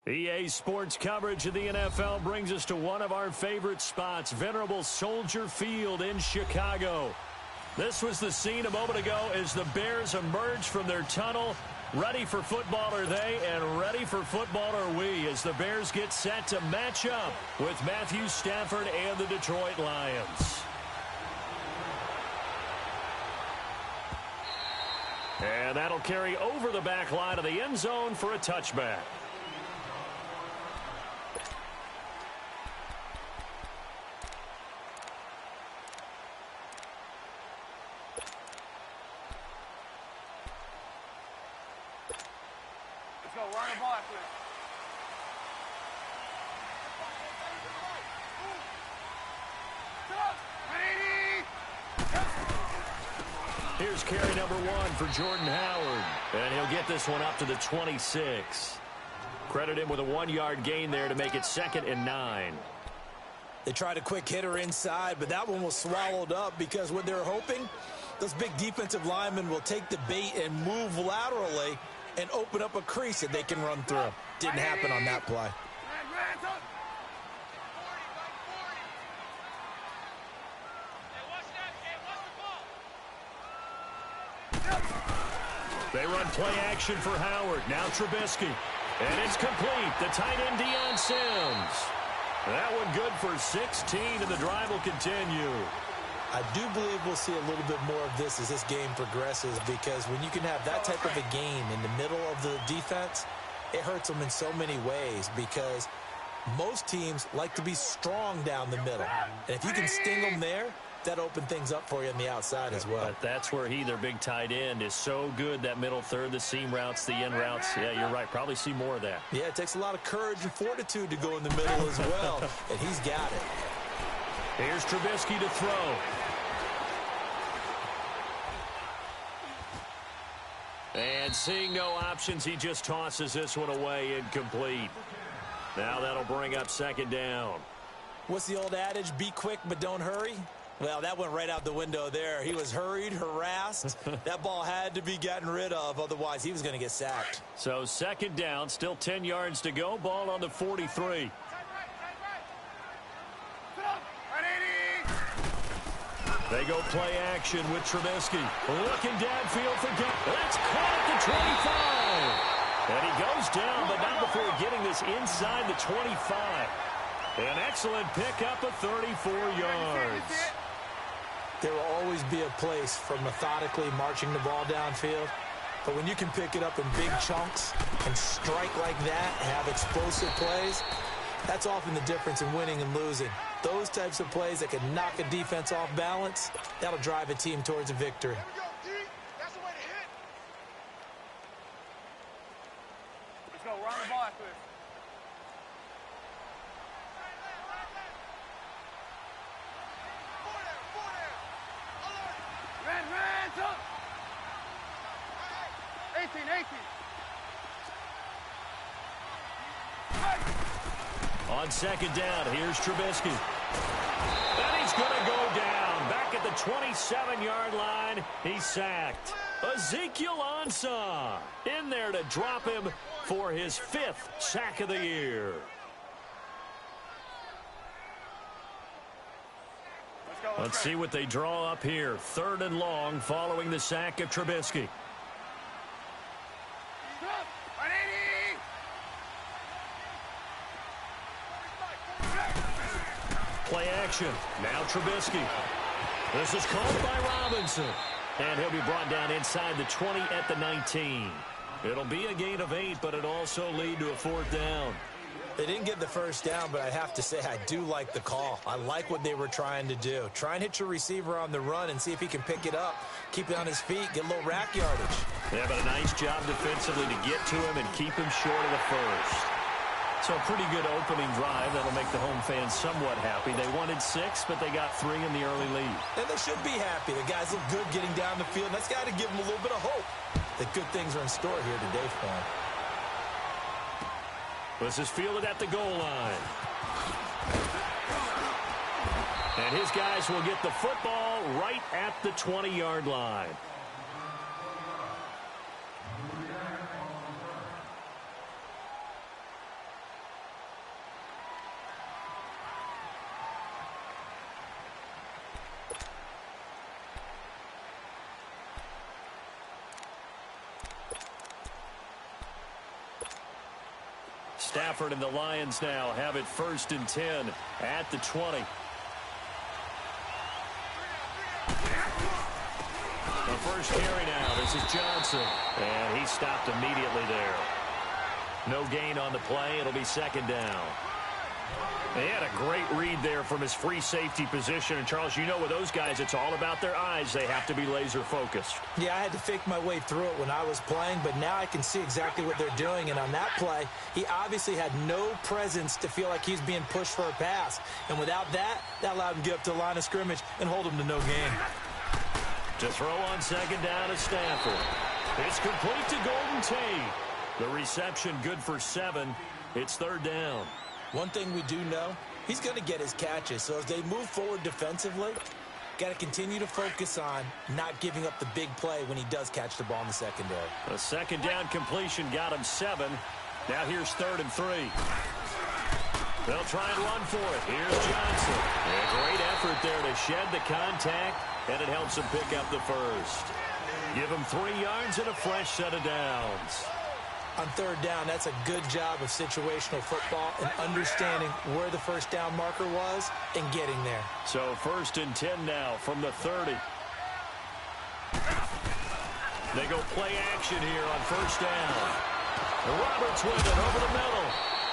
EA Sports coverage of the NFL brings us to one of our favorite spots, venerable Soldier Field in Chicago. This was the scene a moment ago as the Bears emerged from their tunnel. Ready for football are they, and ready for football are we, as the Bears get set to match up with Matthew Stafford and the Detroit Lions. And that'll carry over the back line of the end zone for a touchback. Here's carry number 1 for Jordan Howard. And he'll get this one up to the 26. Credit him with a 1-yard gain there to make it 2nd and 9. They tried a quick hitter inside, but that one was swallowed up because what they're hoping, those big defensive linemen will take the bait and move laterally and open up a crease that they can run through. Didn't happen on that play. They run play action for Howard. Now Trubisky. And it's complete. The tight end, Deion Sims. That one good for 16, and the drive will continue. I do believe we'll see a little bit more of this as this game progresses, because when you can have that type of a game in the middle of the defense, it hurts them in so many ways, because most teams like to be strong down the middle. And if you can sting them there, that opened things up for you on the outside as well. But that's where their big tight end, is so good, that middle third, the seam routes, the in routes. Yeah, you're right. Probably see more of that. Yeah, it takes a lot of courage and fortitude to go in the middle as well, and he's got it. Here's Trubisky to throw. And seeing no options, he just tosses this one away, incomplete. Now that'll bring up 2nd down. What's the old adage? Be quick, but don't hurry. Well, that went right out the window there. He was hurried, harassed. That ball had to be gotten rid of, otherwise he was going to get sacked. So 2nd down, still 10 yards to go. Ball on the 43. They go play action with Trubisky. Looking downfield for that's caught at the 25. And he goes down, but not before getting this inside the 25. An excellent pickup of 34 yards. There will always be a place for methodically marching the ball downfield. But when you can pick it up in big chunks and strike like that, have explosive plays, that's often the difference in winning and losing. Those types of plays that can knock a defense off balance, that'll drive a team towards a victory. That's the way to hit. Let's go. Run the ball after this. Ran, up. 18. On 2nd down, here's Trubisky. And he's going to go down. Back at the 27-yard line, he's sacked. Ezekiel Ansah in there to drop him for his 5th sack of the year. Let's see what they draw up here. 3rd and long following the sack of Trubisky. Play action. Now Trubisky. This is called by Robinson. And he'll be brought down inside the 20 at the 19. It'll be a gain of 8, but it'll also lead to a 4th down. They didn't get the 1st down, but I have to say I do like the call. I like what they were trying to do. Try and hit your receiver on the run and see if he can pick it up, keep it on his feet, get a little rack yardage. Yeah, but a nice job defensively to get to him and keep him short of the 1st. So a pretty good opening drive. That'll make the home fans somewhat happy. They wanted 6, but they got 3 in the early lead. And they should be happy. The guys look good getting down the field. That's got to give them a little bit of hope that good things are in store here today for them. This is fielded at the goal line. And his guys will get the football right at the 20-yard line. Stafford and the Lions now have it 1st and 10 at the 20. The first carry now. This is Johnson. And he stopped immediately there. No gain on the play. It'll be 2nd down. He had a great read there from his free safety position. And, Charles, you know with those guys, it's all about their eyes. They have to be laser focused. Yeah, I had to fake my way through it when I was playing, but now I can see exactly what they're doing. And on that play, he obviously had no presence to feel like he's being pushed for a pass. And without that, that allowed him to get up to the line of scrimmage and hold him to no gain. To throw on 2nd down to Stafford. It's complete to Golden Tate. The reception good for 7. It's 3rd down. One thing we do know, he's going to get his catches. So as they move forward defensively, got to continue to focus on not giving up the big play when he does catch the ball in the secondary. A 2nd down completion got him 7. Now here's 3rd and 3. They'll try and run for it. Here's Johnson. A great effort there to shed the contact, and it helps him pick up the first. Give him 3 yards and a fresh set of downs. On 3rd down, that's a good job of situational football and understanding where the first down marker was and getting there. So 1st and 10 now from the 30. They go play action here on 1st down. Roberts with it over the middle.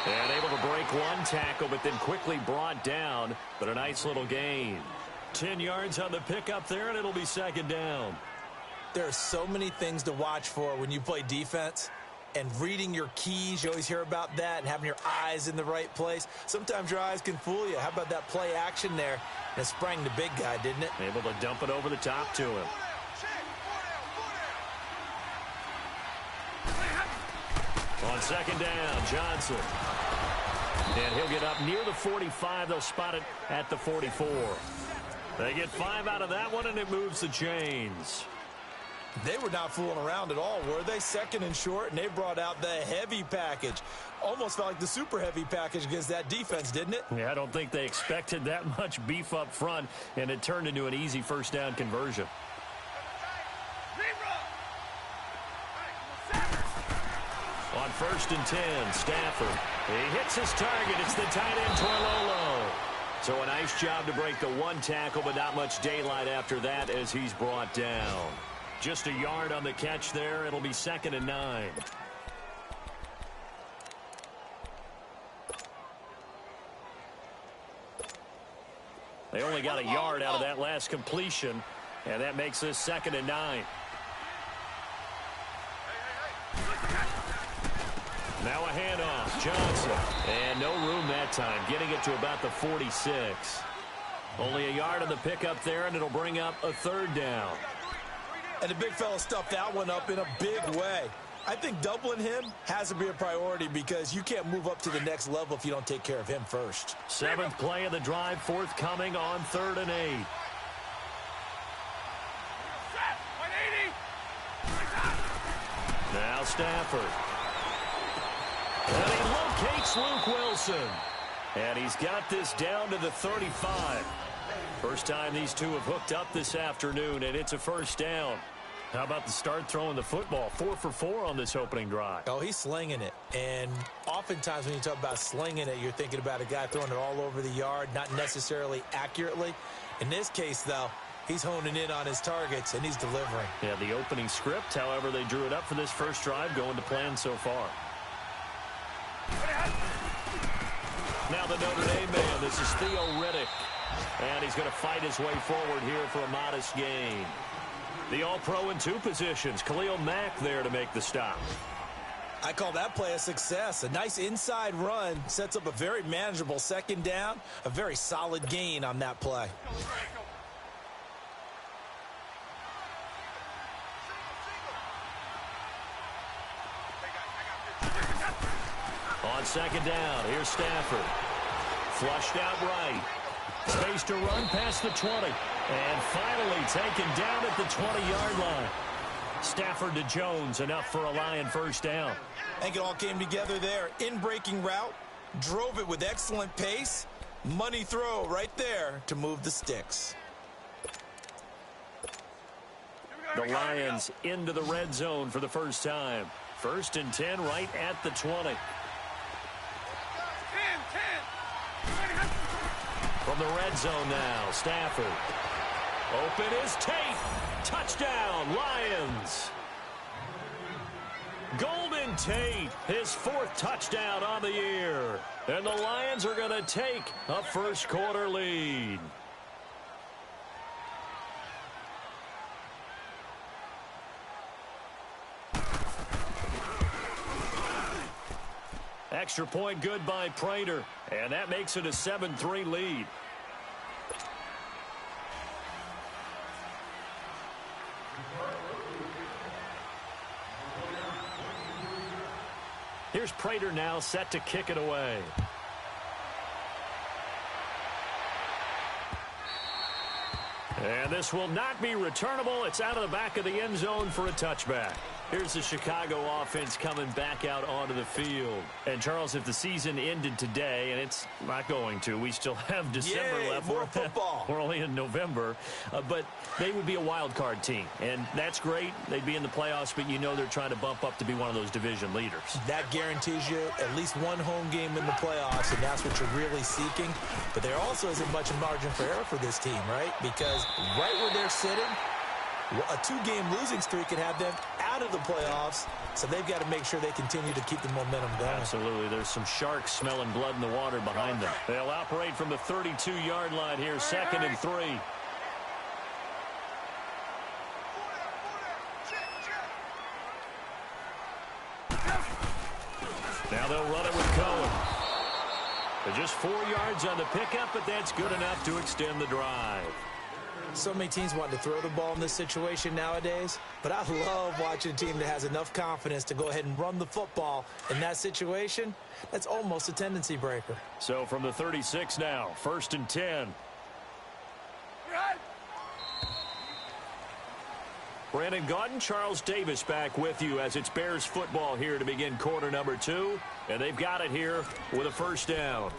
And able to break one tackle, but then quickly brought down. But a nice little gain. 10 yards on the pickup there, and it'll be 2nd down. There are so many things to watch for when you play defense. And reading your keys, you always hear about that, and having your eyes in the right place. Sometimes your eyes can fool you. How about that play action there? And it sprang the big guy, didn't it? Able to dump it over the top to him. On 2nd down, Johnson. And he'll get up near the 45. They'll spot it at the 44. They get 5 out of that one, and it moves the chains. They were not fooling around at all, were they? 2nd and short, and they brought out the heavy package. Almost felt like the super heavy package against that defense, didn't it? Yeah, I don't think they expected that much beef up front, and it turned into an easy 1st down conversion. On 1st and 10, Stafford. He hits his target. It's the tight end, Toilolo. So a nice job to break the one tackle, but not much daylight after that as he's brought down. Just a yard on the catch there. It'll be 2nd and 9. They only got a yard out of that last completion, and that makes this 2nd and 9. Now a handoff, Johnson. And no room that time, getting it to about the 46. Only a yard on the pickup there, and it'll bring up a 3rd down. And the big fella stuffed that one up in a big way. I think doubling him has to be a priority because you can't move up to the next level if you don't take care of him first. 7th play of the drive forthcoming on 3rd and 8. Now Stafford. And he locates Luke Wilson. And he's got this down to the 35. First time these two have hooked up this afternoon, and it's a 1st down. How about the start throwing the football? 4 for 4 on this opening drive. Oh, he's slinging it. And oftentimes when you talk about slinging it, you're thinking about a guy throwing it all over the yard, not necessarily accurately. In this case, though, he's honing in on his targets, and he's delivering. Yeah, the opening script, however, they drew it up for this first drive, going to plan so far. Now the Notre Dame man, this is Theo Riddick. And he's going to fight his way forward here for a modest gain. The All-Pro in 2 positions. Khalil Mack there to make the stop. I call that play a success. A nice inside run sets up a very manageable 2nd down. A very solid gain on that play. On 2nd down, here's Stafford. Flushed out right. Space to run past the 20. And finally taken down at the 20-yard line. Stafford to Jones, enough for a Lion 1st down. I think it all came together there. In-breaking route, drove it with excellent pace. Money throw right there to move the sticks. The Lions into the red zone for the first time. 1st and 10 right at the 20. From the red zone now, Stafford. Open is Tate. Touchdown, Lions. Golden Tate, his 4th touchdown on the year. And the Lions are going to take a first-quarter lead. Extra point good by Prater, and that makes it a 7-3 lead. Here's Prater now set to kick it away. And this will not be returnable. It's out of the back of the end zone for a touchback. Here's the Chicago offense coming back out onto the field. And, Charles, if the season ended today, and it's not going to, we still have December left. More football. We're only in November. But they would be a wild card team. And that's great. They'd be in the playoffs, but you know they're trying to bump up to be one of those division leaders. That guarantees you at least one home game in the playoffs, and that's what you're really seeking. But there also isn't much margin for error for this team, right? Because right where they're sitting, a 2-game losing streak could have them out of the playoffs, so they've got to make sure they continue to keep the momentum going. Absolutely. There's some sharks smelling blood in the water behind them. They'll operate from the 32-yard line here, 2nd and 3. Now they'll run it with Cohen. They're just 4 yards on the pickup, but that's good enough to extend the drive. So many teams want to throw the ball in this situation nowadays, but I love watching a team that has enough confidence to go ahead and run the football. In that situation, that's almost a tendency breaker. So from the 36 now, 1st and 10. Brandon Gaudin, Charles Davis back with you as it's Bears football here to begin quarter number 2. And they've got it here with a first down.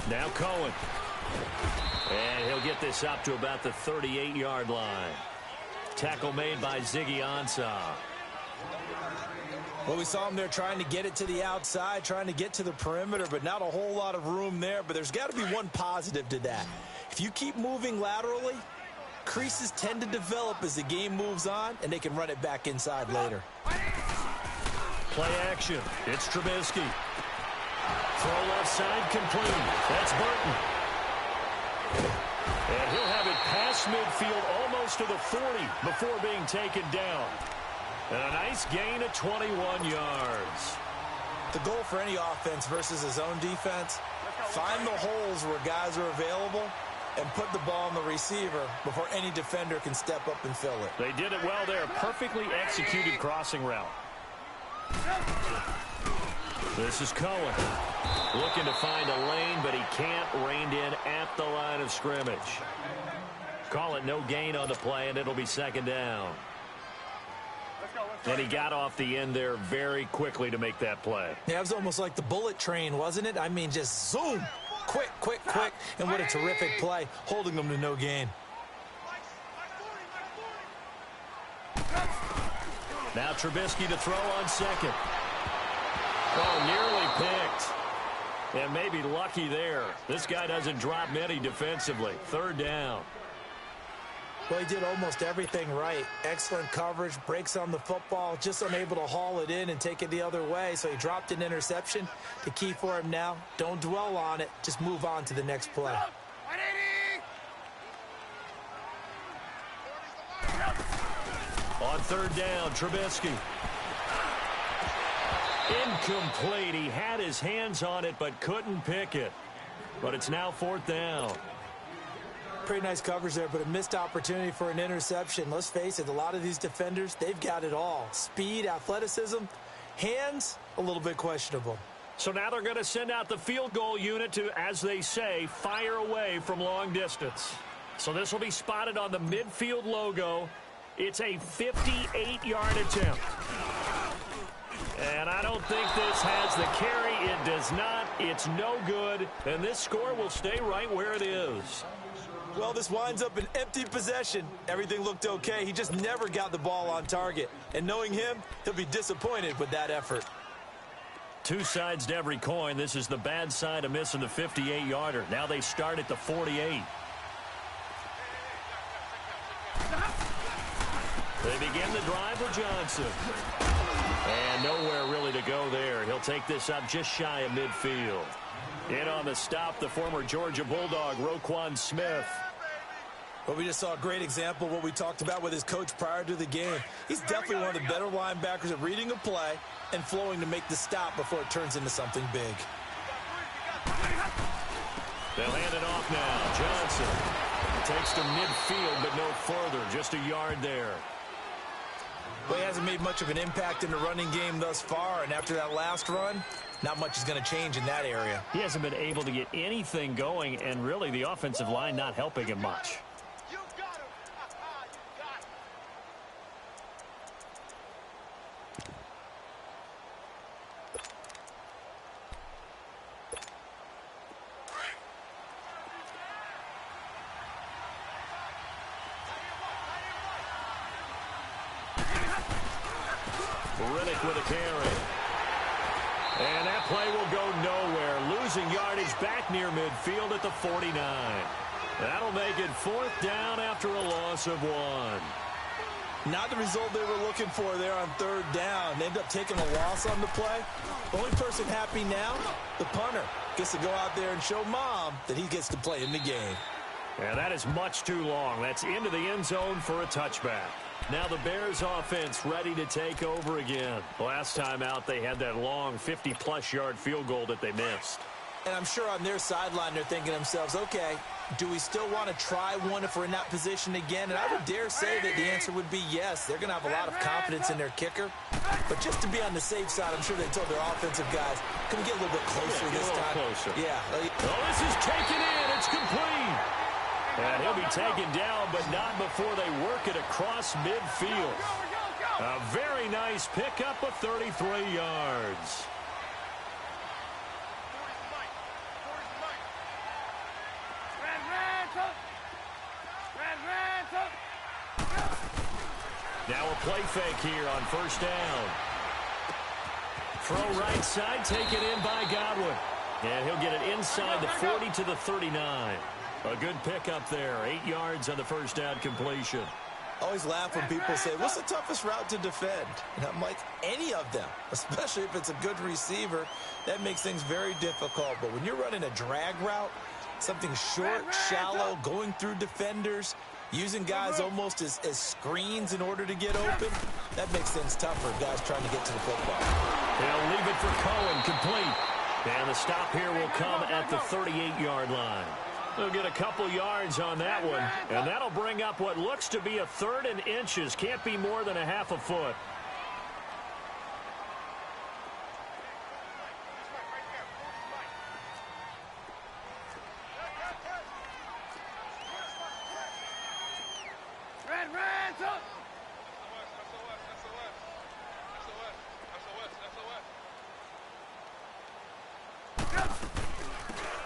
Now Cohen. And he'll get this up to about the 38-yard line. Tackle made by Ziggy Ansah. Well, we saw him there trying to get it to the outside, trying to get to the perimeter, but not a whole lot of room there. But there's got to be one positive to that. If you keep moving laterally, creases tend to develop as the game moves on, and they can run it back inside later. Play action. It's Trubisky. Throw left side complete. That's Burton. And he'll have it past midfield almost to the 40 before being taken down. And a nice gain of 21 yards. The goal for any offense versus his own defense, find the holes where guys are available and put the ball on the receiver before any defender can step up and fill it. They did it well there. Perfectly executed crossing route. This is Cohen. Looking to find a lane, but he can't. Reined in at the line of scrimmage. Call it no gain on the play, and it'll be 2nd down. And he got off the end there very quickly to make that play. Yeah, it was almost like the bullet train, wasn't it? I mean, just zoom. Quick, quick, quick. And what a terrific play, holding them to no gain. Now Trubisky to throw on 2nd. Oh, nearly picked. And maybe lucky there. This guy doesn't drop many defensively. 3rd down. Well, he did almost everything right. Excellent coverage, breaks on the football, just unable to haul it in and take it the other way. So he dropped an interception. The key for him now, don't dwell on it. Just move on to the next play. On 3rd down, Trubisky. Incomplete. He had his hands on it but couldn't pick it. But it's now 4th down. Pretty nice coverage there, but a missed opportunity for an interception. Let's face it, a lot of these defenders, they've got it all. Speed, athleticism, hands, a little bit questionable. So now they're going to send out the field goal unit to, as they say, fire away from long distance. So this will be spotted on the midfield logo. It's a 58-yard attempt. And I don't think this has the carry. It does not. It's no good. And this score will stay right where it is. Well, this winds up an empty possession. Everything looked okay. He just never got the ball on target. And knowing him, he'll be disappointed with that effort. Two sides to every coin. This is the bad side of missing the 58-yarder. Now they start at the 48. They begin the drive with Johnson. And nowhere really to go there. He'll take this up just shy of midfield. In on the stop, the former Georgia Bulldog, Roquan Smith. Well, we just saw a great example of what we talked about with his coach prior to the game. He's definitely one of the better linebackers at reading a play and flowing to make the stop before it turns into something big. They'll hand it off now. Johnson takes to midfield, but no further. Just a yard there. Well, he hasn't made much of an impact in the running game thus far, and after that last run, not much is going to change in that area. He hasn't been able to get anything going, and really the offensive line not helping him much. You got him. You got him. Riddick with a carry. And that play will go nowhere. Losing yardage back near midfield at the 49. That'll make it 4th down after a loss of 1. Not the result they were looking for there on 3rd down. They end up taking a loss on the play. The only person happy now, the punter, gets to go out there and show mom that he gets to play in the game. And that is much too long. That's into the end zone for a touchback. Now the Bears offense ready to take over again. Last time out, they had that long 50-plus yard field goal that they missed. And I'm sure on their sideline they're thinking to themselves, okay, do we still want to try one if we're in that position again? And I would dare say that the answer would be yes. They're going to have a lot of confidence in their kicker. But just to be on the safe side, I'm sure they told their offensive guys, can we get a little bit closer this time? Closer. Yeah. Oh, this is taken in. It's complete. And he'll be taken down, but not before they work it across midfield. A very nice pickup of 33 yards. Now a play fake here on 1st down. Throw right side, taken in by Godwin. And he'll get it inside the 40 to the 39. A good pickup there. 8 yards on the 1st down completion. I always laugh when people say, what's the toughest route to defend? And I'm like, any of them, especially if it's a good receiver. That makes things very difficult. But when you're running a drag route, something short, shallow, going through defenders, using guys almost as screens in order to get open, that makes things tougher, guys trying to get to the football. They'll leave it for Cohen, complete. And the stop here will come at the 38-yard line. They'll get a couple yards on that one, and that'll bring up what looks to be a 3rd and inches. Can't be more than a half a foot.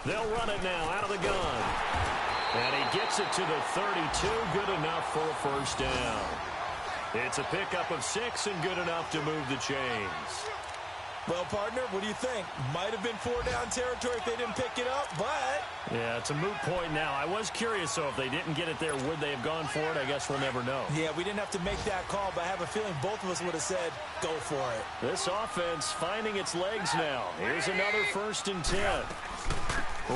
They'll run it now out of the gun. And he gets it to the 32. Good enough for a 1st down. It's a pickup of 6 and good enough to move the chains. Well, partner, what do you think? Might have been 4-down territory if they didn't pick it up, but... Yeah, it's a moot point now. I was curious, so if they didn't get it there, would they have gone for it? I guess we'll never know. Yeah, we didn't have to make that call, but I have a feeling both of us would have said, go for it. This offense finding its legs now. Here's another 1st and 10.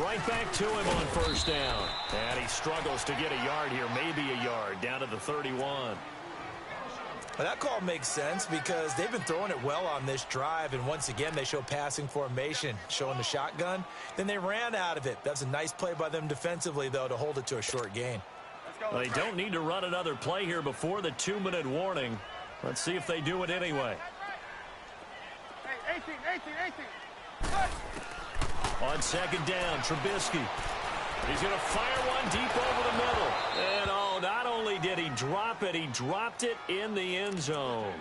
Right back to him on 1st down. And he struggles to get a yard here, maybe a yard, down to the 31. Well, that call makes sense because they've been throwing it well on this drive, and once again they show passing formation, showing the shotgun. Then they ran out of it. That's a nice play by them defensively, though, to hold it to a short gain. Well, they don't need to run another play here before the 2-minute warning. Let's see if they do it anyway. Hey, 18. On 2nd down, Trubisky. He's going to fire one deep over the middle. And, oh, not only did he drop it, he dropped it in the end zone.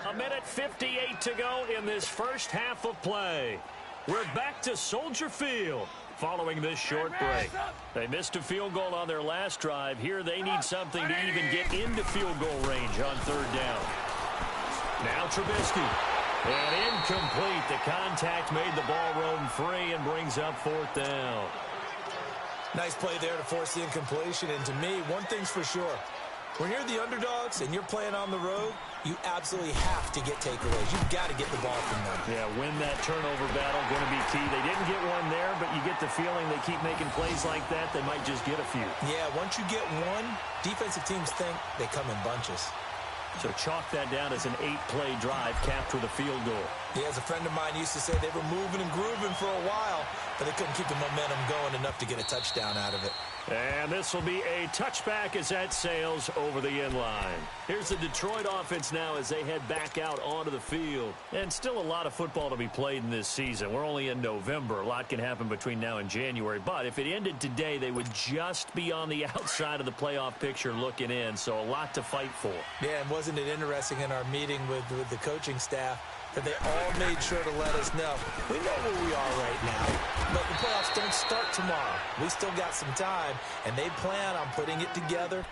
1:58 to go in this first half of play. We're back to Soldier Field following this short break. They missed a field goal on their last drive. Here they need something to even get into field goal range on third down. Now Trubisky. And incomplete. The contact made the ball roam free and brings up fourth down. Nice play there to force the incompletion. And to me, one thing's for sure. When you're the underdogs and you're playing on the road, you absolutely have to get takeaways. You've got to get the ball from them. Yeah, win that turnover battle, going to be key. They didn't get one there, but you get the feeling they keep making plays like that, they might just get a few. Yeah, once you get one, defensive teams think they come in bunches. So chalk that down as an 8-play drive capped with a field goal. Yeah, as a friend of mine used to say, they were moving and grooving for a while, but they couldn't keep the momentum going enough to get a touchdown out of it. And this will be a touchback as that sails over the end line. Here's the Detroit offense now as they head back out onto the field. And still a lot of football to be played in this season. We're only in November. A lot can happen between now and January. But if it ended today, they would just be on the outside of the playoff picture looking in. So a lot to fight for. Yeah, and wasn't it interesting in our meeting with the coaching staff that they all made sure to let us know. We know where we are right now, but the playoffs don't start tomorrow. We still got some time, and they plan on putting it together,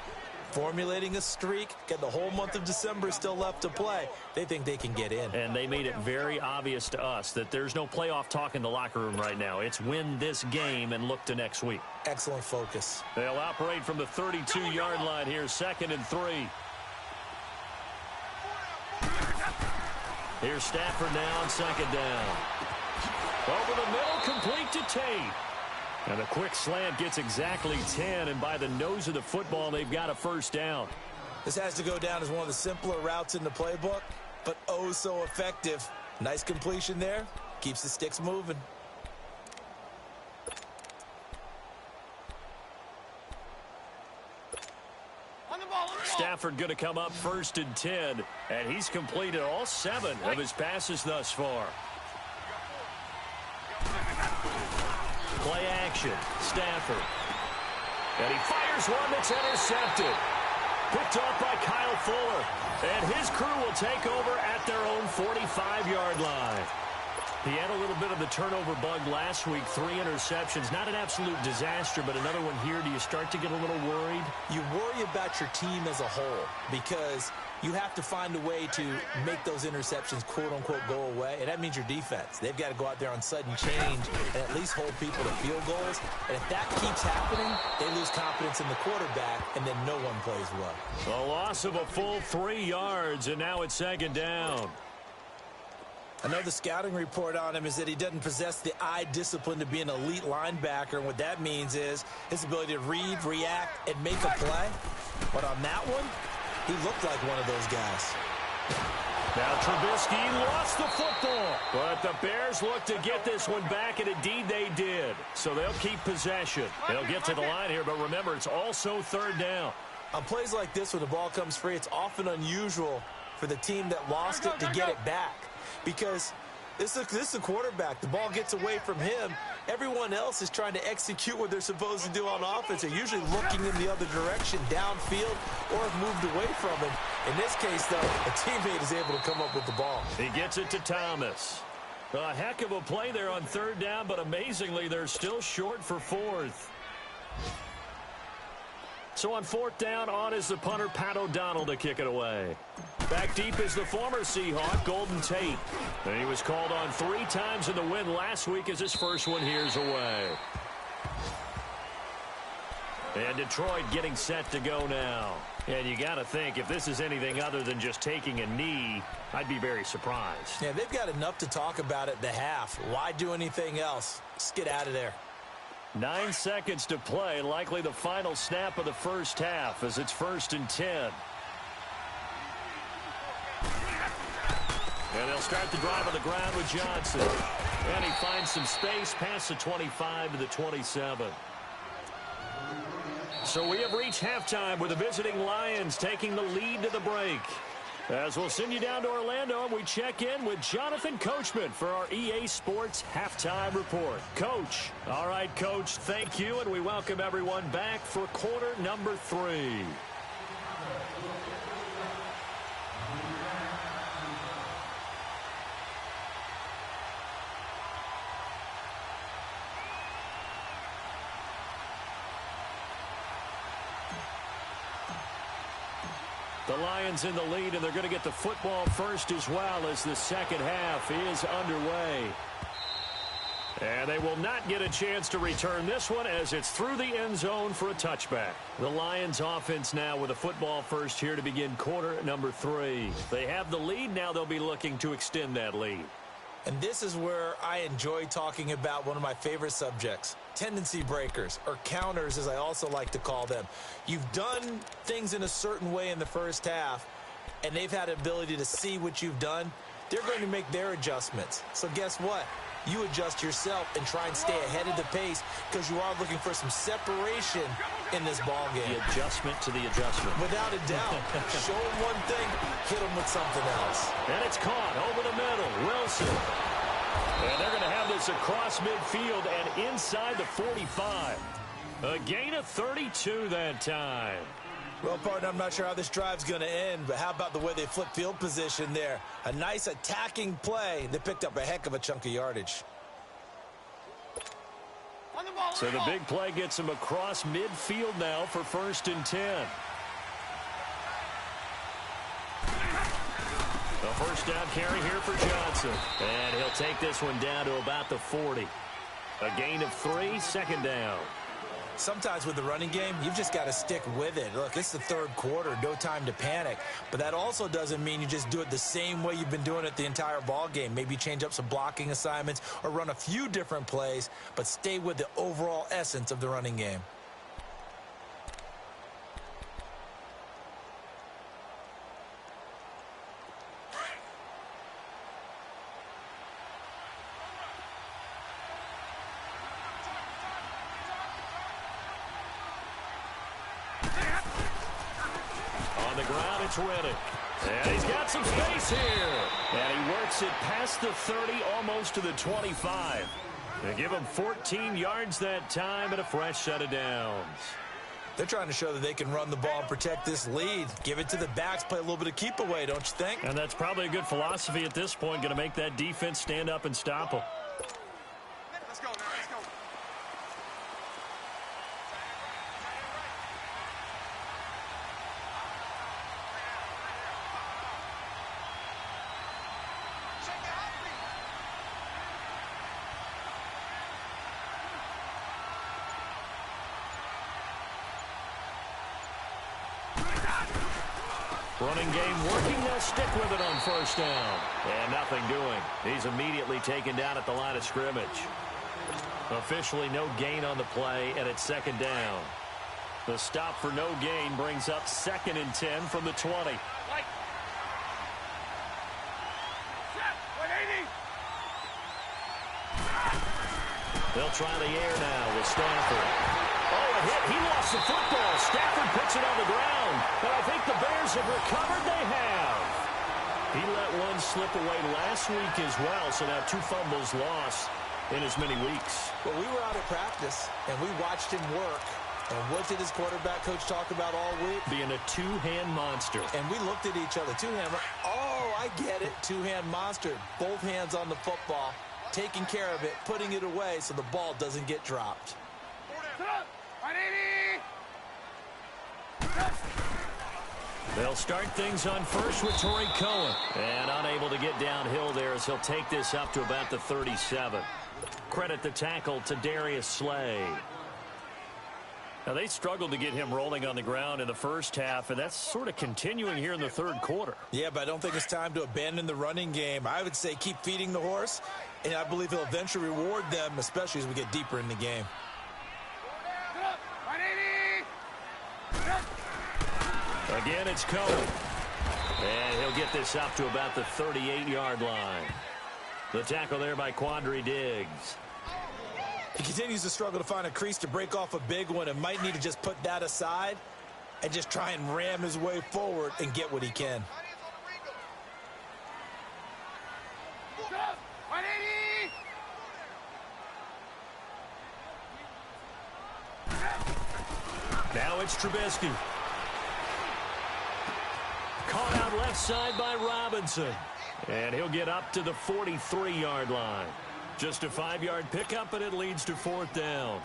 formulating a streak, get the whole month of December still left to play. They think they can get in. And they made it very obvious to us that there's no playoff talk in the locker room right now. It's win this game and look to next week. Excellent focus. They'll operate from the 32-yard line here, 2nd and 3. Here's Stafford now on 2nd down. Over the middle, complete to Tate. And the quick slant gets exactly 10, and by the nose of the football, they've got a first down. This has to go down as one of the simpler routes in the playbook, but oh so effective. Nice completion there. Keeps the sticks moving. Stafford going to come up 1st and 10, and he's completed all 7 of his passes thus far. Play action, Stafford. And he fires one that's intercepted. Picked off by Kyle Fuller. And his crew will take over at their own 45-yard line. He had a little bit of the turnover bug last week, 3 interceptions. Not an absolute disaster, but another one here. Do you start to get a little worried? You worry about your team as a whole because you have to find a way to make those interceptions, quote-unquote, go away. And that means your defense. They've got to go out there on sudden change and at least hold people to field goals. And if that keeps happening, they lose confidence in the quarterback, and then no one plays well. A loss of a full 3 yards, and now it's 2nd down. I know the scouting report on him is that he doesn't possess the eye discipline to be an elite linebacker. And what that means is his ability to read, react, and make a play. But on that one, he looked like one of those guys. Now Trubisky lost the football. But the Bears look to get this one back, and indeed they did. So they'll keep possession. They'll get to the line here, but remember, it's also 3rd down. On plays like this, when the ball comes free, it's often unusual for the team that lost it to get it back. Because this is a quarterback. The ball gets away from him. Everyone else is trying to execute what they're supposed to do on offense. They're usually looking in the other direction, downfield, or have moved away from him. In this case, though, a teammate is able to come up with the ball. He gets it to Thomas. A heck of a play there on 3rd down, but amazingly, they're still short for 4th. So on 4th down, on is the punter, Pat O'Donnell, to kick it away. Back deep is the former Seahawk, Golden Tate. And he was called on 3 times in the win last week as his first one here's away. And Detroit getting set to go now. And you got to think, if this is anything other than just taking a knee, I'd be very surprised. Yeah, they've got enough to talk about at the half. Why do anything else? Just get out of there. 9 seconds to play, likely the final snap of the first half as it's 1st and 10. And they'll start the drive on the ground with Johnson. And he finds some space past the 25 to the 27. So we have reached halftime with the visiting Lions taking the lead to the break. As we'll send you down to Orlando, and we check in with Jonathan Coachman for our EA Sports Halftime Report. Coach. All right, Coach, thank you, and we welcome everyone back for quarter number 3. The Lions in the lead, and they're going to get the football first as well as the second half is underway. And they will not get a chance to return this one as it's through the end zone for a touchback. The Lions offense now with a football first here to begin quarter number 3. They have the lead. Now they'll be looking to extend that lead. And this is where I enjoy talking about one of my favorite subjects, tendency breakers, or counters as I also like to call them. You've done things in a certain way in the first half, and they've had an ability to see what you've done. They're going to make their adjustments. So guess what? You adjust yourself and try and stay ahead of the pace because you are looking for some separation in this ball game. The adjustment to the adjustment. Without a doubt. Show them one thing, hit them with something else. And it's caught over the middle. Wilson. And they're going to have this across midfield and inside the 45. A gain of 32 that time. Well, partner, I'm not sure how this drive's going to end, but how about the way they flip field position there? A nice attacking play. They picked up a heck of a chunk of yardage. So the big play gets them across midfield now for 1st and 10. The first down carry here for Johnson. And he'll take this one down to about the 40. A gain of 3, 2nd down. Sometimes with the running game, you've just got to stick with it. Look, it's the 3rd quarter, no time to panic. But that also doesn't mean you just do it the same way you've been doing it the entire ball game. Maybe change up some blocking assignments or run a few different plays, but stay with the overall essence of the running game. Ready. And he's got some space here. And he works it past the 30, almost to the 25. They give him 14 yards that time and a fresh set of downs. They're trying to show that they can run the ball and protect this lead. Give it to the backs, play a little bit of keep away, don't you think? And that's probably a good philosophy at this point, going to make that defense stand up and stop them. Let's go now, let's go. Running game working. They'll stick with it on 1st down. And nothing doing. He's immediately taken down at the line of scrimmage. Officially no gain on the play, and it's 2nd down. The stop for no gain brings up 2nd and 10 from the 20. They'll try the air now with Stafford. Oh, a hit. He lost the football. Stafford puts it on the ground. But I think the Bears have recovered. They have. He let one slip away last week as well, so now 2 fumbles lost in as many weeks. Well, we were out at practice, and we watched him work. And what did his quarterback coach talk about all week? Being a 2-hand monster. And we looked at each other. 2-hand. Oh, I get it. 2-hand monster. Both hands on the football, taking care of it, putting it away so the ball doesn't get dropped. They'll start things on first with Torrey Cohen. And unable to get downhill there as he'll take this up to about the 37. Credit the tackle to Darius Slay. Now, they struggled to get him rolling on the ground in the first half, and that's sort of continuing here in the 3rd quarter. Yeah, but I don't think it's time to abandon the running game. I would say keep feeding the horse, and I believe he'll eventually reward them, especially as we get deeper in the game. Again, it's Cohen. And he'll get this up to about the 38-yard line. The tackle there by Quandre Diggs. He continues to struggle to find a crease to break off a big one and might need to just put that aside and just try and ram his way forward and get what he can. Now it's Trubisky. Caught out left side by Robinson. And he'll get up to the 43-yard line. Just a 5-yard pickup, and it leads to 4th down.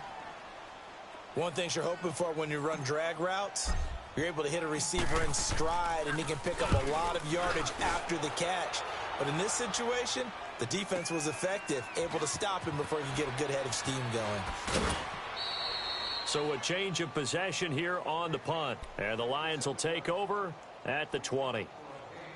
One thing you're hoping for when you run drag routes, You're able to hit a receiver in stride, and he can pick up a lot of yardage after the catch. But in this situation, the defense was effective, able to stop him before he could get a good head of steam going. So a change of possession here on the punt. And the Lions will take over at the 20.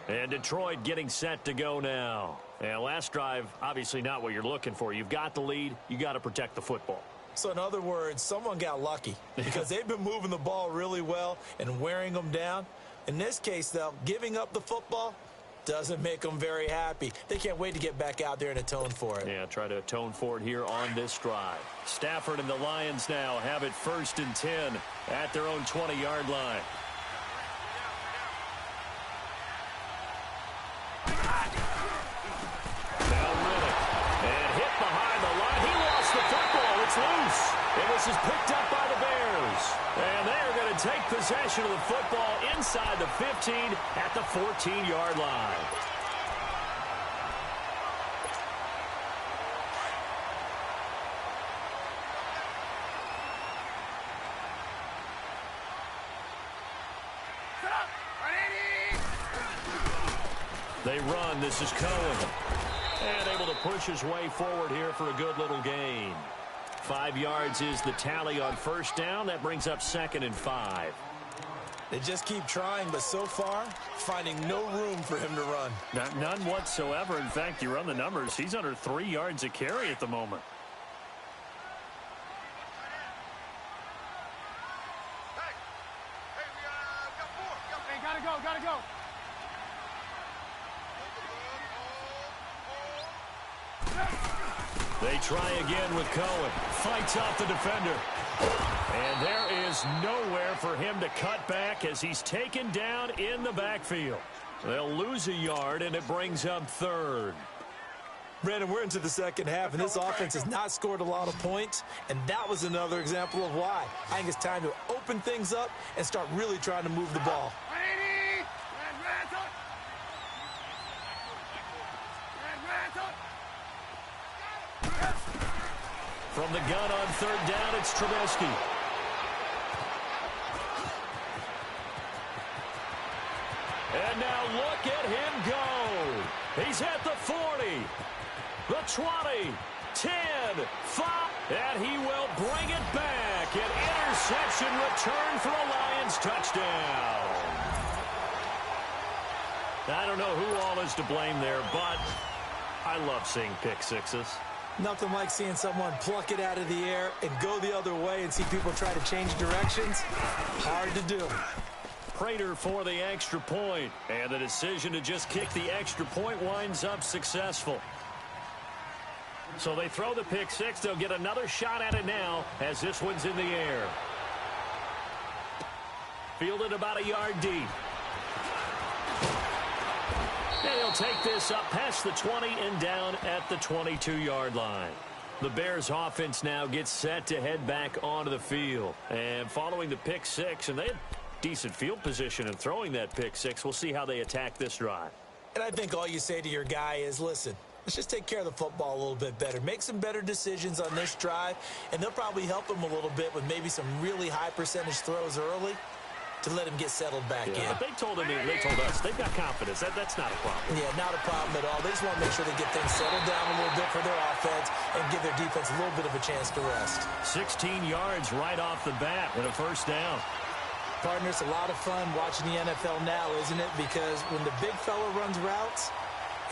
And Detroit getting set to go now. And last drive, obviously not what you're looking for. You've got the lead. You got to protect the football. So in other words, someone got lucky because they've been moving the ball really well and wearing them down. In this case, though, giving up the football doesn't make them very happy. They can't wait to get back out there and atone for it. Yeah, try to atone for it here on this drive. Stafford and the Lions now have it 1st and 10 at their own 20-yard line. Loose. And this is picked up by the Bears. And they are going to take possession of the football inside the 15 at the 14-yard line. They run. This is Cohen. And able to push his way forward here for a good little gain. 5 yards is the tally on 1st down. That brings up 2nd and 5. They just keep trying, but so far, finding no room for him to run. None whatsoever. In fact, you run the numbers. He's under 3 yards a carry at the moment. Hey, gotta go. They try again with Cohen. Fights off the defender. And there is nowhere for him to cut back as he's taken down in the backfield. They'll lose a yard, and it brings up 3rd. Brandon, we're into the second half, and this offense has not scored a lot of points, and that was another example of why. I think it's time to open things up and start really trying to move the ball. From the gun on 3rd down, it's Trubisky. And now look at him go. He's at the 40, the 20, 10, 5, and he will bring it back. An interception return for a Lions touchdown. I don't know who all is to blame there, but I love seeing pick sixes. Nothing like seeing someone pluck it out of the air and go the other way and see people try to change directions. Hard to do. Prater for the extra point, and the decision to just kick the extra point winds up successful. So they throw the pick six. They'll get another shot at it now as this one's in the air. Fielded about a yard deep. And he'll take this up past the 20 and down at the 22-yard line. The Bears offense now gets set to head back onto the field. And following the pick six, and they had decent field position in throwing that pick six, we'll see how they attack this drive. And I think all you say to your guy is, listen, let's just take care of the football a little bit better. Make some better decisions on this drive, and they'll probably help him a little bit with maybe some really high percentage throws early to let him get settled back in. But they told us they've got confidence. That's not a problem. Yeah, not a problem at all. They just want to make sure they get things settled down a little bit for their offense and give their defense a little bit of a chance to rest. 16 yards right off the bat and a first down. Partner, it's a lot of fun watching the NFL now, isn't it? Because when the big fella runs routes,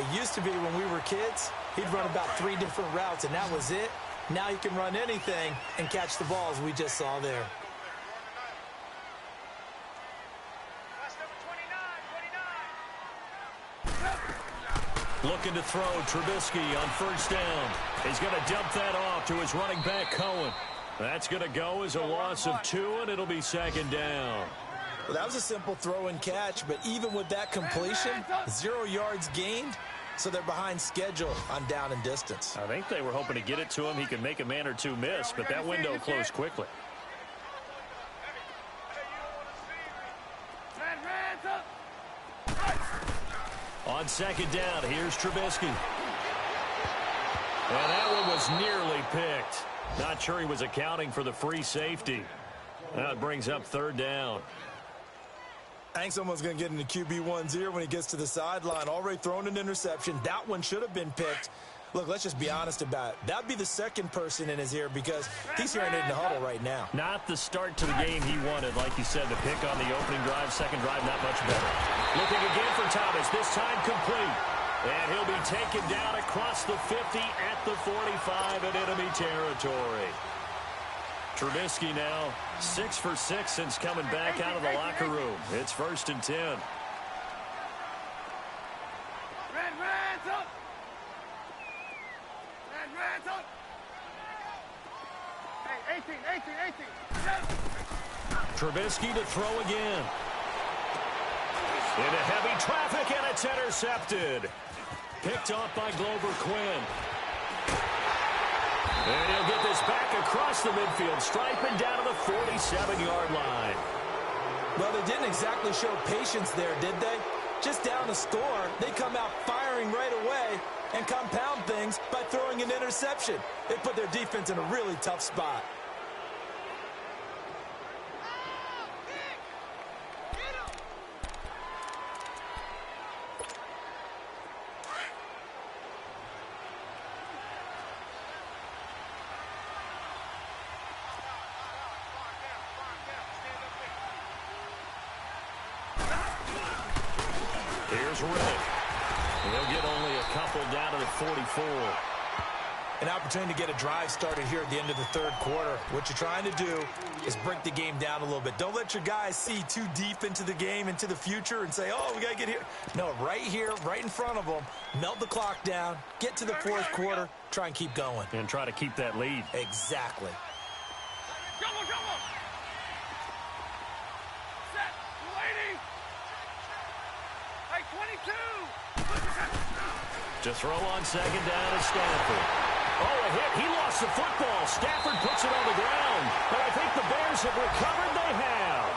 it used to be when we were kids, he'd run about 3 different routes, and that was it. Now he can run anything and catch the balls we just saw there. Looking to throw Trubisky on first down. He's going to dump that off to his running back, Cohen. That's going to go as a loss of 2, and it'll be second down. Well, that was a simple throw and catch, but even with that completion, 0 yards gained, so they're behind schedule on down and distance. I think they were hoping to get it to him. He could make a man or two miss, but that window closed quickly. On second down, here's Trubisky. And that one was nearly picked. Not sure he was accounting for the free safety. That brings up third down. I think someone's going to get into QB1's ear when he gets to the sideline. Already thrown an interception. That one should have been picked. Look, let's just be honest about it. That'd be the second person in his ear because he's hearing it in the huddle right now. Not the start to the game he wanted. Like you said, the pick on the opening drive, second drive, not much better. Looking again for Thomas, this time complete. And he'll be taken down across the 50 at the 45 in enemy territory. Trubisky now 6 for 6 since coming back out of the locker room. It's 1st and 10. Reds up! Reds up! Hey, 18. Trubisky to throw again. Into heavy traffic, and it's intercepted. Picked off by Glover Quinn. And he'll get this back across the midfield stripe and down to the 47-yard line. Well, they didn't exactly show patience there, did they? Just down the score, they come out firing right away and compound things by throwing an interception. They put their defense in a really tough spot. Here's Riddick. He'll get only a couple down to the 44. An opportunity to get a drive started here at the end of the third quarter. What you're trying to do is break the game down a little bit. Don't let your guys see too deep into the game, into the future, and say, oh, we got to get here. No, right here, right in front of them, melt the clock down, get to the fourth quarter, try and keep going. And try to keep that lead. Exactly. Come on! Set! Waiting! Hey, 22! To throw on second down is Stanford. Oh, a hit. He lost the football. Stafford puts it on the ground. But I think the Bears have recovered. They have.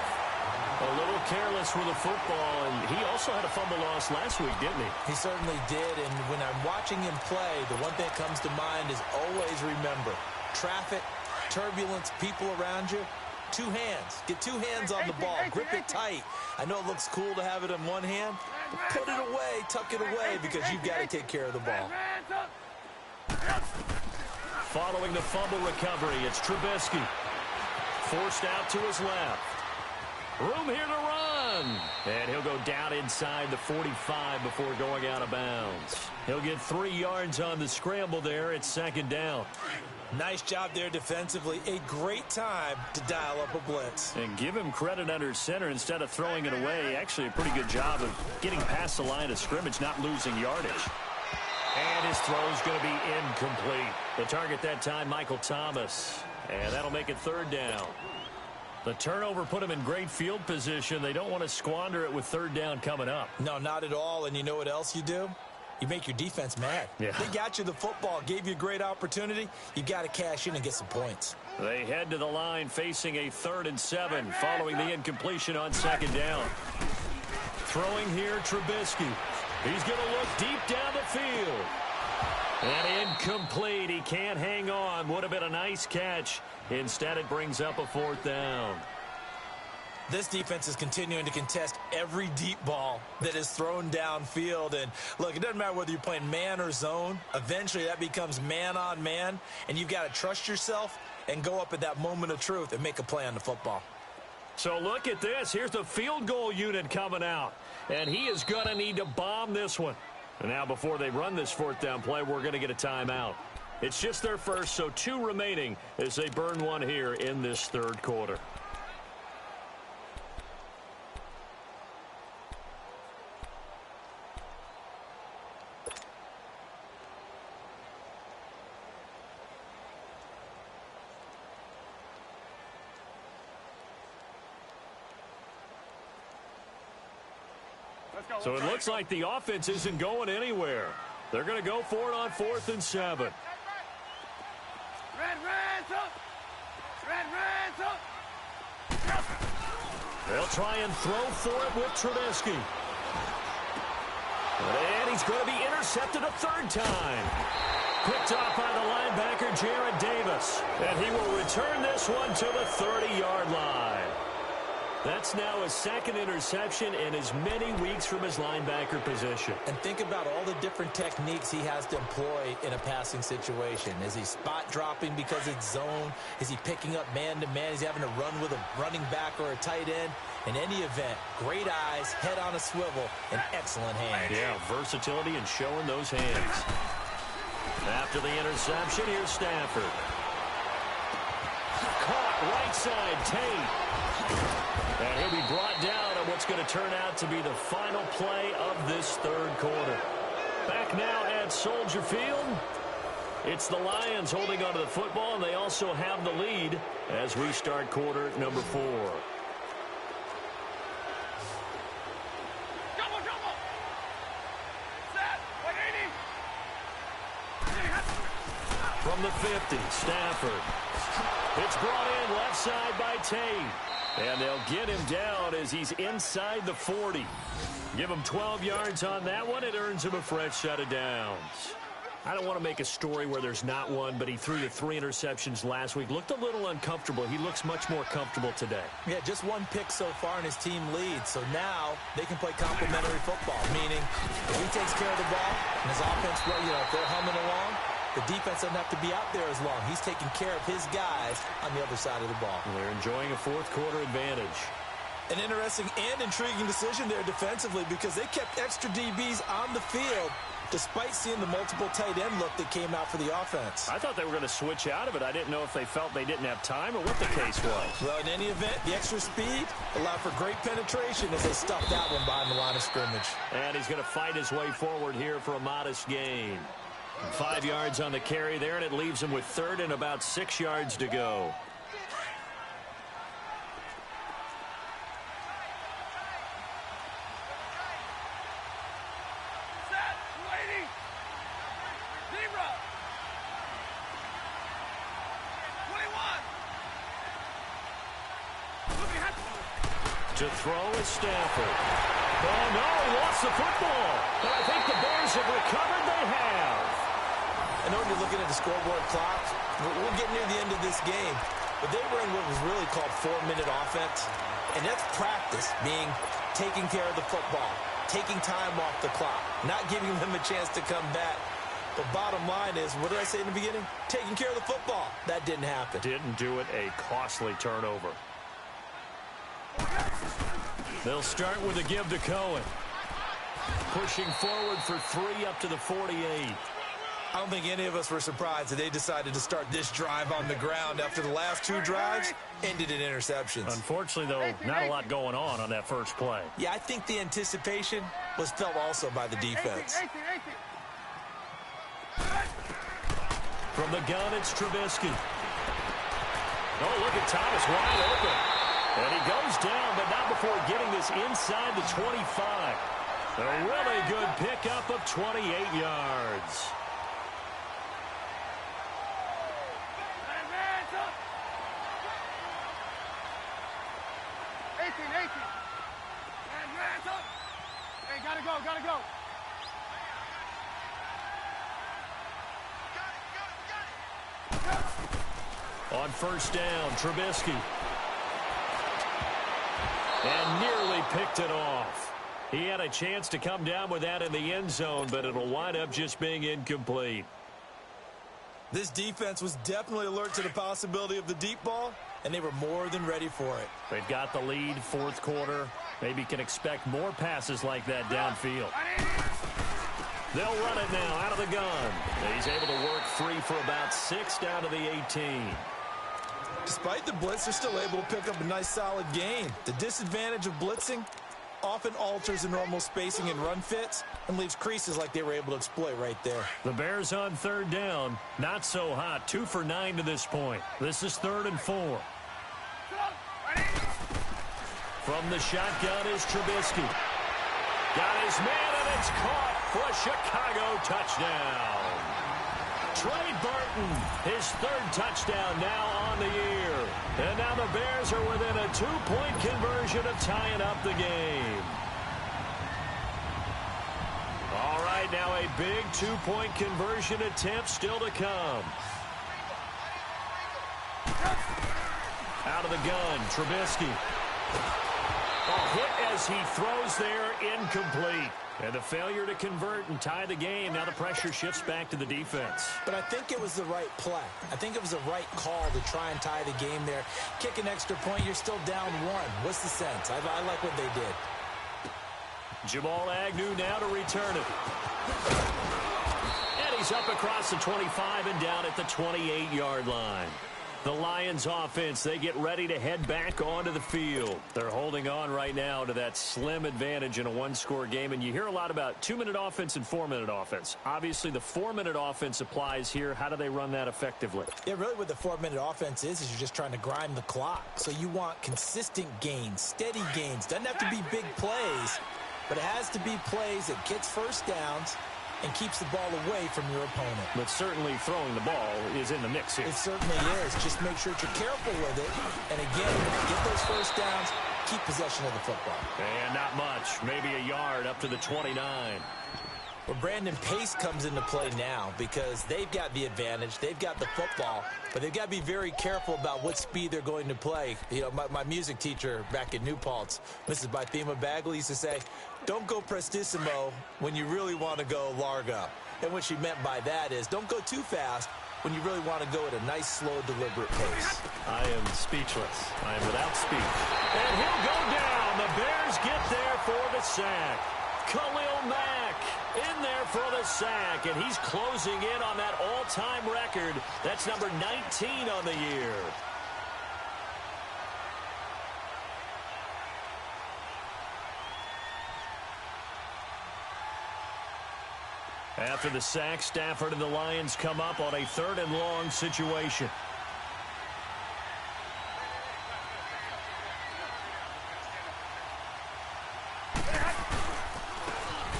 A little careless with the football, and he also had a fumble loss last week, didn't he? He certainly did, and when I'm watching him play, the one thing that comes to mind is always remember, traffic, turbulence, people around you, 2 hands. Get 2 hands on the ball. Grip it tight. I know it looks cool to have it in one hand, but put it away, tuck it away, because you've got to take care of the ball. Following the fumble recovery, it's Trubisky. Forced out to his left. Room here to run. And he'll go down inside the 45 before going out of bounds. He'll get 3 yards on the scramble there. It's second down. Nice job there defensively. A great time to dial up a blitz. And give him credit under center instead of throwing it away. Actually a pretty good job of getting past the line of scrimmage, not losing yardage. And his throw's going to be incomplete. The target that time, Michael Thomas. And that'll make it third down. The turnover put him in great field position. They don't want to squander it with third down coming up. No, not at all. And you know what else you do? You make your defense mad. Yeah. They got you the football, gave you a great opportunity. You got to cash in and get some points. They head to the line facing a 3rd and 7 following the incompletion on second down. Throwing here, Trubisky. He's going to look deep down the field. And incomplete. He can't hang on. Would have been a nice catch. Instead, it brings up a 4th down. This defense is continuing to contest every deep ball that is thrown downfield. And look, it doesn't matter whether you're playing man or zone. Eventually, that becomes man on man. And you've got to trust yourself and go up at that moment of truth and make a play on the football. So look at this. Here's the field goal unit coming out. And he is going to need to bomb this one. And now before they run this 4th down play, we're going to get a timeout. It's just their first, so 2 remaining as they burn one here in this third quarter. So it looks like the offense isn't going anywhere. They're going to go for it on 4th and 7. Reds up! Reds up! They'll try and throw for it with Trubisky. And he's going to be intercepted a 3rd time. Picked off by the linebacker, Jared Davis. And he will return this one to the 30-yard line. That's now his second interception in as many weeks from his linebacker position. And think about all the different techniques he has to employ in a passing situation. Is he spot dropping because it's zone? Is he picking up man-to-man? Is he having to run with a running back or a tight end? In any event, great eyes, head on a swivel, and excellent hands. Yeah, versatility and showing those hands. After the interception, here's Stafford. Caught right side, Tate. And he'll be brought down on what's going to turn out to be the final play of this third quarter. Back now at Soldier Field. It's the Lions holding onto the football, and they also have the lead as we start quarter number 4. From the 50, Stafford. It's brought in left side by Tate. And they'll get him down as he's inside the 40. Give him 12 yards on that one. It earns him a fresh set of downs. I don't want to make a story where there's not one, but he threw the 3 interceptions last week. Looked a little uncomfortable. He looks much more comfortable today. Yeah, just 1 pick so far and his team leads. So now they can play complementary football, meaning if he takes care of the ball and his offense, if they're humming along, the defense doesn't have to be out there as long. He's taking care of his guys on the other side of the ball. They're enjoying a fourth quarter advantage. An interesting and intriguing decision there defensively because they kept extra DBs on the field despite seeing the multiple tight end look that came out for the offense. I thought they were going to switch out of it. I didn't know if they felt they didn't have time or what the case was. Well, in any event, the extra speed allowed for great penetration as they stuffed that one behind the line of scrimmage. And he's going to fight his way forward here for a modest gain. 5 yards on the carry there, and it leaves him with 3rd and about 6 yards to go. To throw is Stafford. Oh, no, he lost the football. But I think the Bears have recovered. They have. I know when you're looking at the scoreboard clock, we're getting near the end of this game. But they were in what was really called 4-minute offense. And that's practice, meaning taking care of the football, taking time off the clock, not giving them a chance to come back. The bottom line is, what did I say in the beginning? Taking care of the football. That didn't happen. Didn't do it. A costly turnover. They'll start with a give to Cohen. Pushing forward for 3 up to the 48. I don't think any of us were surprised that they decided to start this drive on the ground after the last 2 drives ended in interceptions. Unfortunately, though, not a lot going on that first play. Yeah, I think the anticipation was felt also by the defense. From the gun, it's Trubisky. Oh, look at Thomas wide open. And he goes down, but not before getting this inside the 25. A really good pickup of 28 yards. Hey, gotta go. On first down, Trubisky. And nearly picked it off. He had a chance to come down with that in the end zone, but it'll wind up just being incomplete. This defense was definitely alert to the possibility of the deep ball, and they were more than ready for it. They've got the lead, fourth quarter. Maybe can expect more passes like that downfield. They'll run it now out of the gun. He's able to work free for about 6 down to the 18. Despite the blitz, they're still able to pick up a nice solid gain. The disadvantage of blitzing often alters the normal spacing and run fits and leaves creases like they were able to exploit right there. The Bears on third down. Not so hot. 2 for 9 to this point. This is 3rd and 4. From the shotgun is Trubisky. Got his man, and it's caught for a Chicago touchdown. Trey Burton, his 3rd touchdown now on the year. And now the Bears are within a 2-point conversion of tying up the game. All right, now a big 2-point conversion attempt still to come. Out of the gun, Trubisky. ball hit as he throws there, incomplete. And the failure to convert and tie the game. Now the pressure shifts back to the defense. But I think it was the right play. I think it was the right call to try and tie the game there. Kick an extra point, you're still down one. What's the sense? I like what they did. Jamal Agnew now to return it. And he's up across the 25 and down at the 28-yard line. The Lions offense, they get ready to head back onto the field. They're holding on right now to that slim advantage in a one-score game. And you hear a lot about 2-minute offense and 4-minute offense. Obviously, the 4-minute offense applies here. How do they run that effectively? Yeah, really what the 4-minute offense is you're just trying to grind the clock. So you want consistent gains, steady gains. Doesn't have to be big plays, but it has to be plays that gets first downs and keeps the ball away from your opponent. But certainly throwing the ball is in the mix here. It certainly is. Just make sure that you're careful with it. And again, get those first downs, keep possession of the football. And not much. Maybe a yard up to the 29. Well, Brandon, pace comes into play now because they've got the advantage. They've got the football, but they've got to be very careful about what speed they're going to play. You know, my music teacher back in New Paltz, Mrs. Bythema Bagley, used to say, don't go prestissimo when you really want to go largo. And what she meant by that is don't go too fast when you really want to go at a nice, slow, deliberate pace. I am speechless. I am without speech. And he'll go down. The Bears get there for the sack. Khalil Mack in there for the sack, and he's closing in on that all-time record. That's number 19 on the year. After the sack, Stafford and the Lions come up on a 3rd and long situation.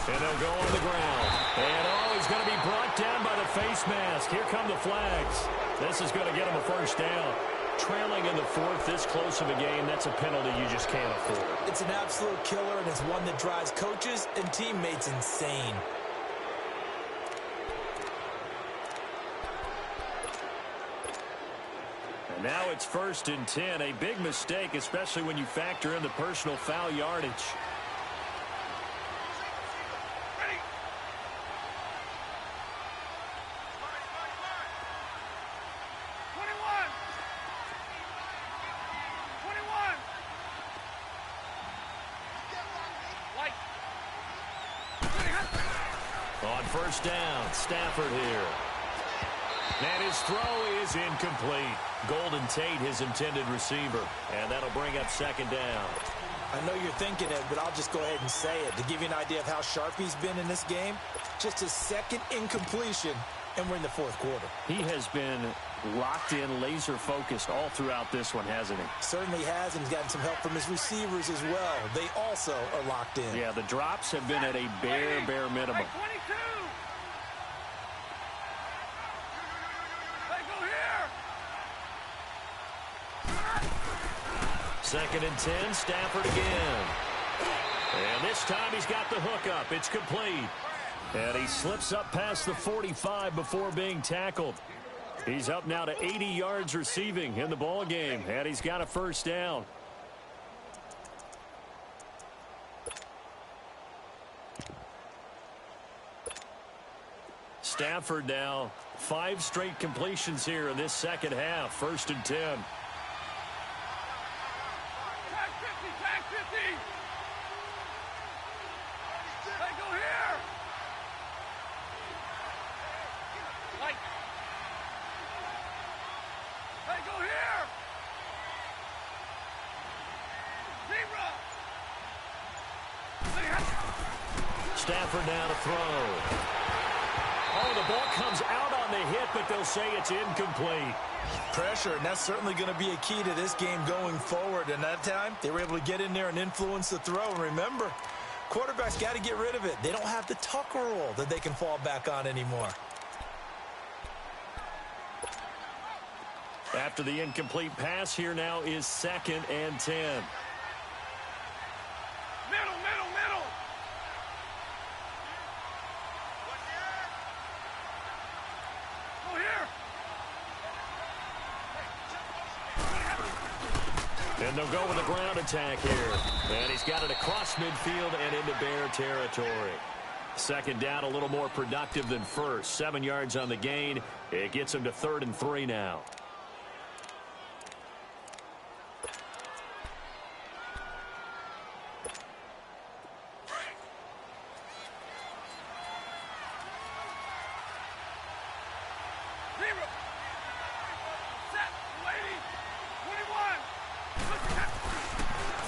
And they'll go on the ground. And, he's going to be brought down by the face mask. Here come the flags. This is going to get him a first down. Trailing in the 4th, this close of a game, that's a penalty you just can't afford. It's an absolute killer, and it's one that drives coaches and teammates insane. And now it's 1st and 10. A big mistake, especially when you factor in the personal foul yardage. On first down, Stafford here. And his throw is incomplete. Golden Tate, his intended receiver. And that'll bring up 2nd down. I know you're thinking it, but I'll just go ahead and say it. To give you an idea of how sharp he's been in this game, just his 2nd incompletion, and we're in the 4th quarter. He has been locked in, laser-focused all throughout this one, hasn't he? Certainly has, and he's gotten some help from his receivers as well. They also are locked in. Yeah, the drops have been at a bare minimum. 22! Hey, go here! 2nd and 10, Stafford again. And this time he's got the hook up. It's complete. And he slips up past the 45 before being tackled. He's up now to 80 yards receiving in the ball game, and he's got a first down. Stafford now 5 straight completions here in this 2nd half. 1st and 10. Tag 50, tag 50! Hey, go here! Light! Hey, go here! Zebra! Stafford now to throw. Oh, the ball comes out on the hit, but they'll say it's incomplete. Pressure, and that's certainly going to be a key to this game going forward. And that time, they were able to get in there and influence the throw. And remember, quarterbacks got to get rid of it. They don't have the Tucker rule that they can fall back on anymore. After the incomplete pass, here now is 2nd and 10. Middle, middle, middle! Go here! And they'll go with a ground attack here. And he's got it across midfield and into Bear territory. Second down, a little more productive than first. 7 yards on the gain. It gets him to 3rd and 3 now.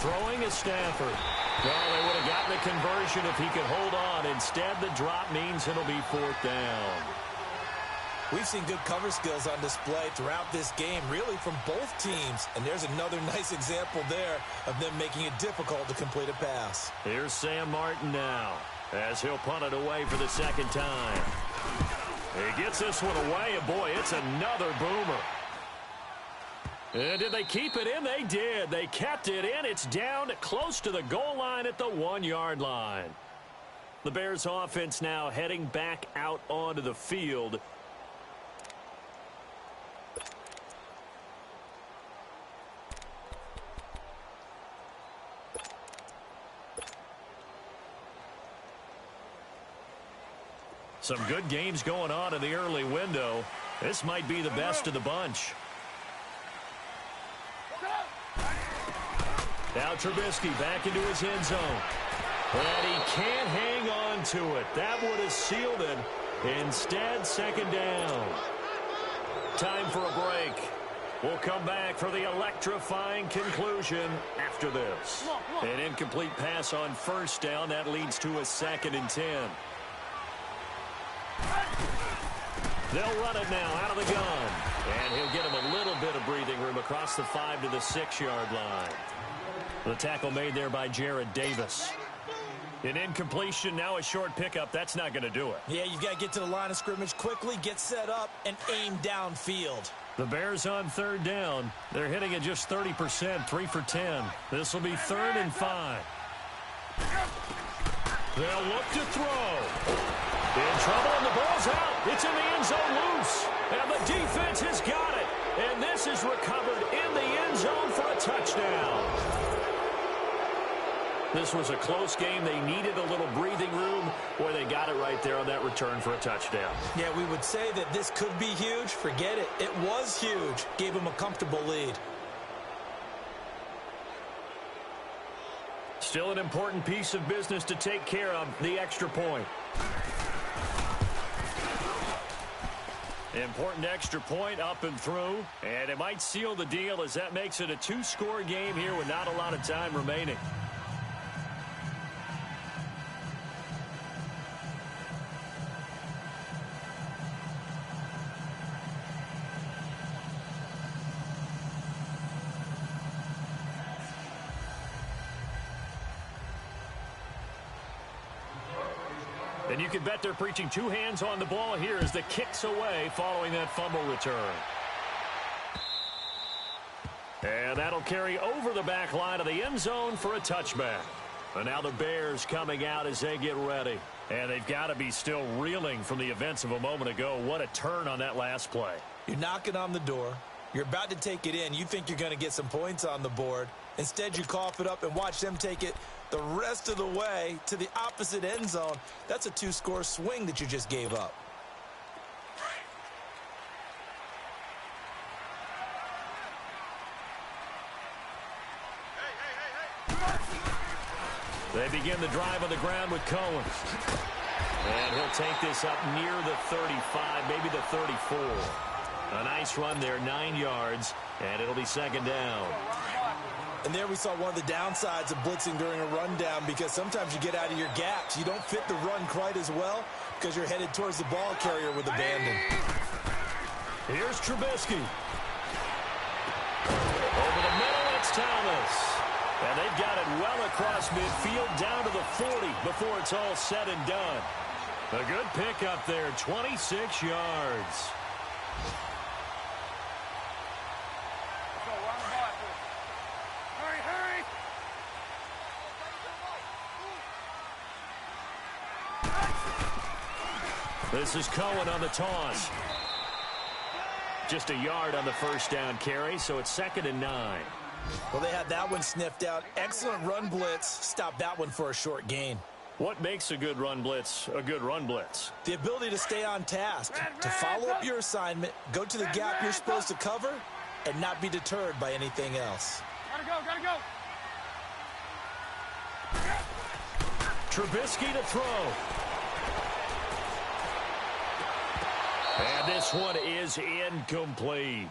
Throwing is Stafford. Well, they would have gotten the conversion if he could hold on. Instead, the drop means it'll be 4th down. We've seen good cover skills on display throughout this game, really from both teams. And there's another nice example there of them making it difficult to complete a pass. Here's Sam Martin now as he'll punt it away for the second time. He gets this one away, and boy, it's another boomer. And did they keep it in? They did. They kept it in. It's down close to the goal line at the 1-yard line. The Bears offense now heading back out onto the field. Some good games going on in the early window. This might be the best of the bunch. Now Trubisky back into his end zone. And he can't hang on to it. That would have sealed it. Instead, second down. Time for a break. We'll come back for the electrifying conclusion after this. An incomplete pass on first down. That leads to a 2nd and 10. They'll run it now out of the gun. And he'll get him a little bit of breathing room across the 5 to the 6-yard line. The tackle made there by Jared Davis. An incompletion, now a short pickup. That's not going to do it. Yeah, you've got to get to the line of scrimmage quickly, get set up, and aim downfield. The Bears on 3rd down. They're hitting at just 30%, 3 for 10. This will be 3rd and 5. They'll look to throw. In trouble, and the ball's out. It's in the end zone loose. And the defense has got it. And this is recovered in the end zone for a touchdown. This was a close game. They needed a little breathing room. Boy, they got it right there on that return for a touchdown. Yeah, we would say that this could be huge. Forget it. It was huge. Gave them a comfortable lead. Still an important piece of business to take care of, the extra point. Important extra point up and through, and it might seal the deal as that makes it a 2-score game here with not a lot of time remaining. And you can bet they're preaching 2 hands on the ball here as the kick's away following that fumble return. And that'll carry over the back line of the end zone for a touchback. And now the Bears coming out as they get ready. And they've got to be still reeling from the events of a moment ago. What a turn on that last play. You're knocking on the door. You're about to take it in. You think you're going to get some points on the board. Instead, you cough it up and watch them take it the rest of the way to the opposite end zone. That's a 2-score swing that you just gave up. They begin the drive on the ground with Cohen. And he'll take this up near the 35, maybe the 34. A nice run there, 9 yards, and it'll be second down. And there we saw one of the downsides of blitzing during a rundown, because sometimes you get out of your gaps. You don't fit the run quite as well because you're headed towards the ball carrier with abandon. Here's Trubisky. Over the middle, it's Thomas. And they've got it well across midfield down to the 40 before it's all said and done. A good pickup there, 26 yards. This is Cohen on the toss. Just a yard on the first down carry, so it's 2nd and 9. Well, they had that one sniffed out. Excellent run blitz. Stop that one for a short gain. What makes a good run blitz a good run blitz? The ability to stay on task, to follow up your assignment, go to the gap you're supposed to cover, and not be deterred by anything else. Gotta go. Trubisky to throw. And this one is incomplete.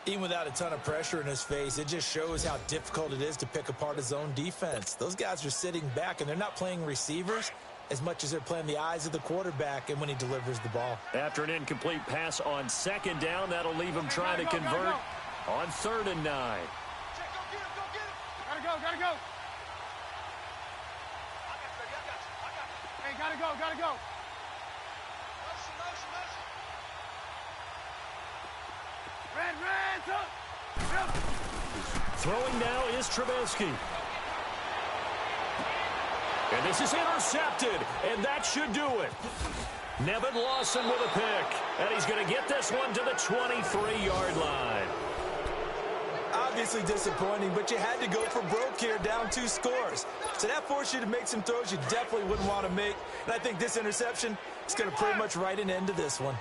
Even without a ton of pressure in his face, it just shows how difficult it is to pick apart his own defense. Those guys are sitting back, and they're not playing receivers as much as they're playing the eyes of the quarterback and when he delivers the ball. After an incomplete pass on second down, that'll leave him trying to convert on 3rd and 9. Gotta go. Hey, gotta go. Red, Throwing now is Trubisky. And this is intercepted, and that should do it. Nevin Lawson with a pick, and he's going to get this one to the 23-yard line. Obviously disappointing, but you had to go for broke here, down 2 scores. So that forced you to make some throws you definitely wouldn't want to make. And I think this interception is going to pretty much write an end to this one.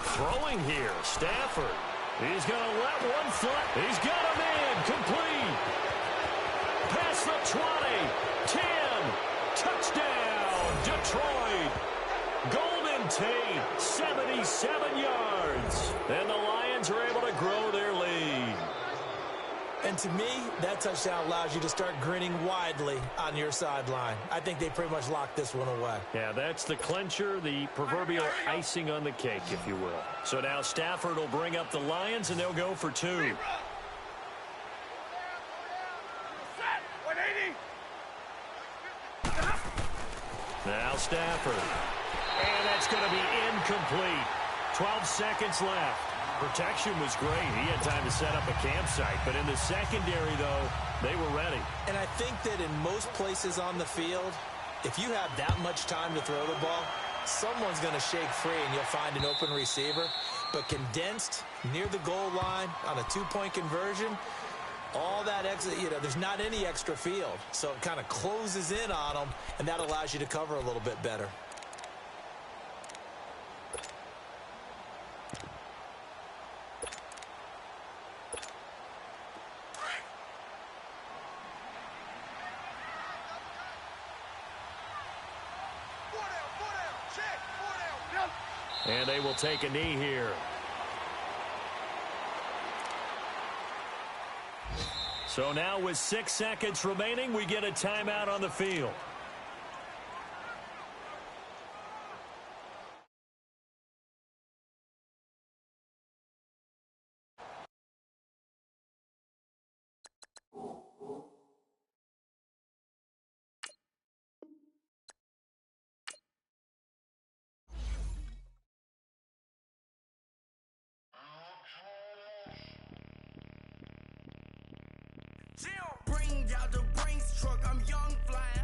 Throwing here, Stafford. He's going to let one fly. He's got a man complete. Past the 20, 10, touchdown, Detroit. Golden Tate, 77 yards. And the Lions are able to grow their lead. And to me, that touchdown allows you to start grinning widely on your sideline. I think they pretty much locked this one away. Yeah, that's the clincher, the proverbial icing on the cake, if you will. So now Stafford will bring up the Lions, and they'll go for 2. 180. Now Stafford. And that's going to be incomplete. 12 seconds left. Protection was great. He had time to set up a campsite. But in the secondary, though, they were ready. And I think that in most places on the field, if you have that much time to throw the ball, someone's going to shake free and you'll find an open receiver. But condensed near the goal line on a 2-point conversion, all that extra, there's not any extra field. So it kind of closes in on them, and that allows you to cover a little bit better. And they will take a knee here. So now with 6 seconds remaining, we get a timeout on the field. Bring out the Brinks truck, I'm young flying